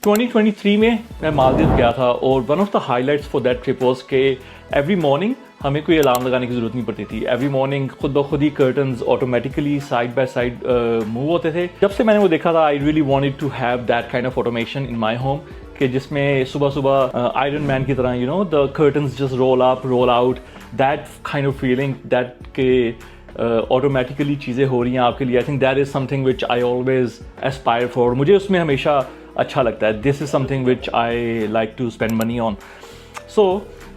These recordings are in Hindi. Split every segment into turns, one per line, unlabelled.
2023 में मैं मालदीव गया था और one of the highlights for that trip was के एवरी मॉर्निंग हमें कोई अलार्म लगाने की ज़रूरत नहीं पड़ती थी। एवरी मॉर्निंग खुद ब खुद ही curtains automatically side by side move होते थे। जब से मैंने वो देखा था I really wanted to have that kind of automation in my home कि जिसमें सुबह सुबह आयरन मैन की तरह the curtains just roll up roll out, that kind of feeling that के ऑटोमेटिकली चीज़ें हो रही हैं आपके लिए। I think that is something which I always aspire for. मुझे उसमें हमेशा अच्छा लगता है। This is something which I like to spend money on. So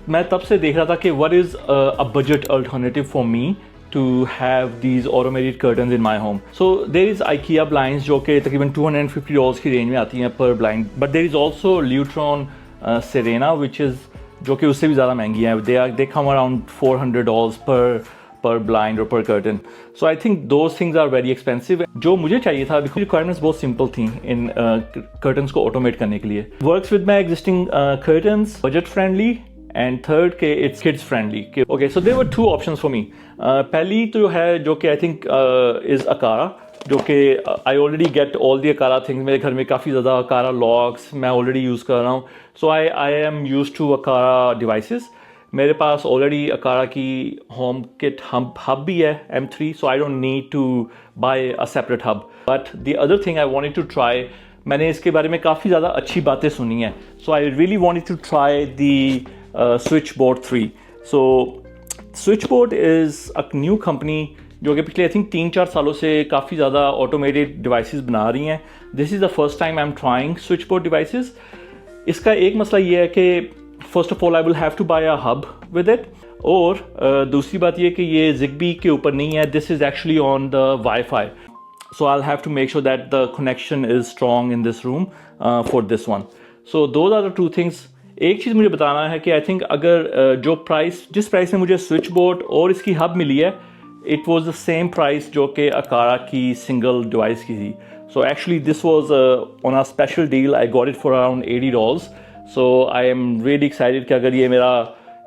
मैं तब से देख रहा था कि what is a budget alternative for me to have these automated curtains in my home. So there is IKEA blinds जो कि तकरीबन $250 की रेंज में आती हैं पर blind, but there is also Lutron Serena which is जो कि उससे भी ज़्यादा महंगी है। दे कम अराउंड $400 पर ब्लाइंड और पर curtain. So I think those things are very expensive. जो मुझे चाहिए था बिकॉज रिक्वायरमेंट्स बहुत सिंपल थी इन कर्टन्स को ऑटोमेट करने के लिए। Works with my existing curtains, budget friendly, and third के it's kids friendly. Okay, so there were two options for me. पहली तो है जो कि आई थिंक इज़ अकारा, जो कि I already get all the Aqara things. मेरे घर में काफ़ी ज़्यादा अकारा लॉक्स मैं ऑलरेडी यूज़ कर रहा हूँ। So I am use to Aqara devices. मेरे पास ऑलरेडी अकारा की होम किट हब भी है M3, so I don't need to buy a separate hub. But the other thing I wanted to try, मैंने इसके बारे में काफ़ी ज़्यादा अच्छी बातें सुनी हैं। So I really wanted to try the switchboard 3। So switchboard is a new company जो कि पिछले आई थिंक 3-4 सालों से काफ़ी ज़्यादा ऑटोमेटेड डिवाइसेस बना रही हैं। This is the first time I am trying switchboard devices. इसका एक मसला ये है कि first of all I will have to buy a hub with it, और दूसरी बात ये कि ये ZigBee के ऊपर नहीं है। This is actually on the Wi-Fi, so I have to make sure that the connection is strong in this room for this one. So those are the two things. एक चीज़ मुझे बताना है कि आई थिंक अगर जिस प्राइस में मुझे स्विच बोर्ड और इसकी हब मिली है, it was the same price जो कि अकारा की सिंगल डिवाइस की थी। So actually this was on a special deal. I got it for around $80। So I am really excited कि अगर ये मेरा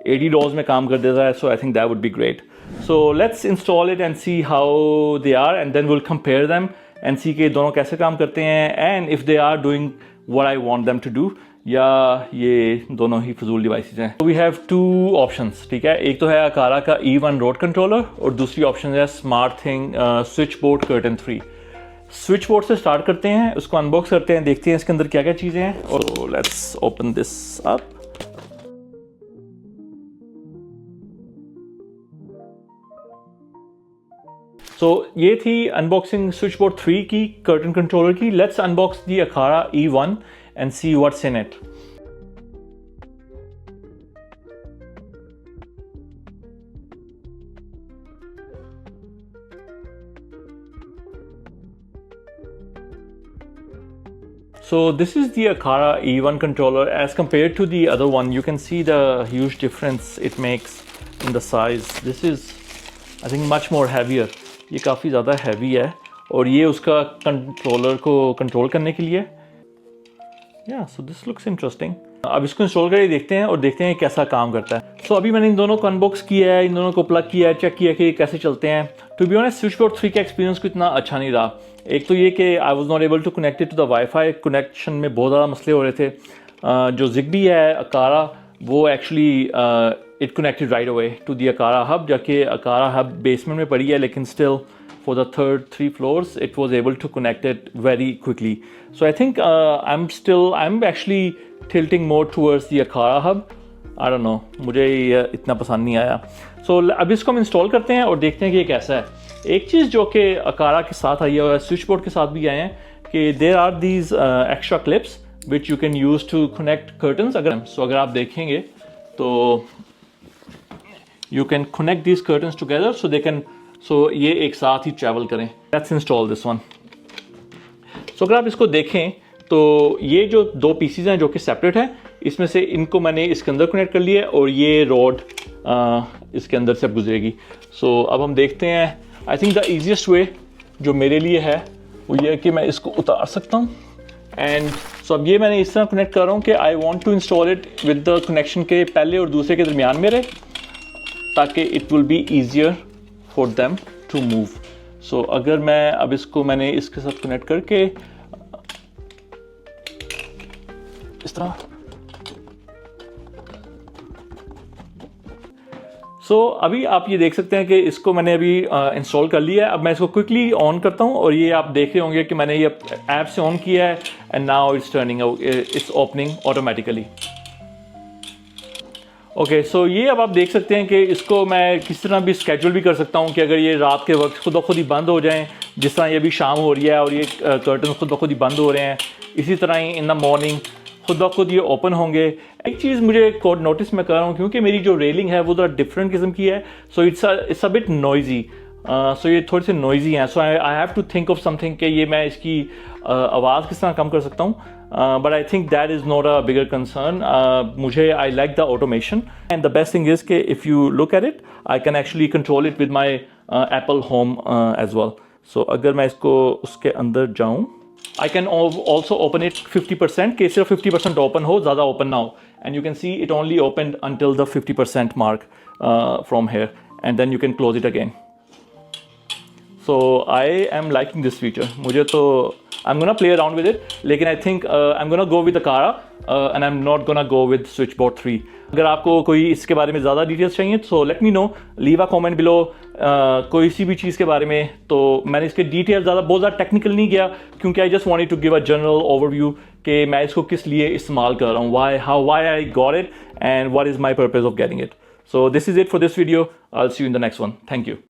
$80 में काम कर देता है, so I think that would be great. So let's install it and see how they are, and then will compare them and see के दोनों कैसे काम करते हैं, and if they are doing what I want them to do, या ये दोनों ही फजूल डिवाइसेस हैं। वी हैव टू ऑप्शंस, ठीक है। एक तो है अकारा का E1 रोड कंट्रोलर, और दूसरी ऑप्शन है smart thing switch board curtain 3। Switch board से स्टार्ट करते हैं, उसको अनबॉक्स करते हैं, देखते हैं इसके अंदर क्या क्या चीज़ें हैं। और let's open this up. So ये थी अनबॉक्सिंग स्विच बोर्ड 3 की कर्टन कंट्रोलर की। Let's unbox the Aqara E1 and see what's in it. So this is the Acara E1 controller. As compared to the other one, you can see the huge difference it makes in the size. This is, I think, much more heavier. ये काफ़ी ज़्यादा heavy है, और ये उसका कंट्रोलर को कंट्रोल करने के लिए। Yeah, so this looks interesting. अब इसको इंस्टॉल करके देखते हैं और देखते हैं कैसा काम करता है। So अभी मैंने इन दोनों को अनबॉक्स किया है, इन दोनों को प्लग किया है, चेक किया कि कैसे चलते हैं। To be honest switch board 3 का एक्सपीरियंस को इतना अच्छा नहीं रहा। एक तो ये कि I was not able to connect it to the WiFi. Connection में बहुत ज़्यादा मसले हो रहे थे। जो ZigBee है अकारा, वो actually it connected right away to the Aqara hub, जाके अकारा हब बेसमेंट में पड़ी है, लेकिन still for the third 3 floors it was able to connect it very quickly. So I think I'm actually tilting more towards the Acara hub. I don't know, मुझे ये इतना पसंद नहीं आया। So अब इसको हम इंस्टॉल करते हैं और देखते हैं कि ये कैसा है। एक चीज़ जो कि अकारा के साथ आई है और स्विच बोर्ड के साथ भी आए हैं कि there are these extra clips which you can use to connect curtains। अगर आप देखेंगे तो you can connect these curtains together so they can ये एक साथ ही ट्रैवल करें। Let's install this one. So अगर आप इसको देखें तो ये जो 2 पीसीज हैं जो कि सेपरेट हैं, इसमें से इनको मैंने इसके अंदर कनेक्ट कर लिया है, और ये रॉड इसके अंदर से अब गुजरेगी। सो अब हम देखते हैं। आई थिंक द ईजीएस्ट वे जो मेरे लिए है वो ये है कि मैं इसको उतार सकता हूँ, एंड सो अब ये मैंने इस तरह कनेक्ट कर रहा हूँ कि I want to install it with the connection के पहले और दूसरे के दरमियान में रहे, ताकि it will be easier for them to move. So अगर मैं अब मैंने इसके साथ कनेक्ट करके इस तरह। सो अभी आप ये देख सकते हैं कि इसको मैंने अभी इंस्टॉल कर लिया है। अब मैं इसको क्विकली ऑन करता हूँ और ये आप देख रहे होंगे कि मैंने ये ऐप से ऑन किया है and now it's turning, it's opening automatically. Okay, so ये अब आप देख सकते हैं कि इसको मैं किस तरह भी स्केड्यूल भी कर सकता हूँ कि अगर ये रात के वक्त खुद ब खुद ही बंद हो जाएं, जिस तरह ये अभी शाम हो रही है और ये कर्टन खुद ब खुद ही बंद हो रहे हैं, इसी तरह ही इन द मॉर्निंग खुद ब खुद ये ओपन होंगे। एक चीज़ मुझे कोड नोटिस मैं कर रहा हूँ, क्योंकि मेरी जो रेलिंग है वो थोड़ा डिफरेंट किस्म की है, so it's a bit noisy, so ये थोड़े से नॉइजी हैं। So I have to think of something कि ये मैं इसकी आवाज़ किस तरह कम कर सकता हूँ, but I think that is not a bigger concern. मुझे I like the automation and the best thing is कि if you look at it I can actually control it with my Apple Home as well. So अगर मैं इसको उसके अंदर जाऊँ, I can also open it 50% कि सिर्फ 50% open हो, ज़्यादा open ना हो, and you can see it only opened until the 50% mark from here, and then you can close it again. So I am liking this feature. मुझे तो I'm gonna play around with it, लेकिन I think I'm gonna go with the Kara and I'm not gonna go with Switchbot 3. अगर आपको कोई इसके बारे में ज़्यादा डिटेल्स चाहिए तो let me know, leave a comment below कोई सी भी चीज़ के बारे में। तो मैंने इसके डिटेल बहुत ज़्यादा टेक्निकल नहीं किया, क्योंकि I just wanted to give a general overview कि मैं इसको किस लिए इस्तेमाल कर रहा हूँ, why I got it and what is my purpose of getting it. So this is it for this video. I will see you in the next one. Thank you.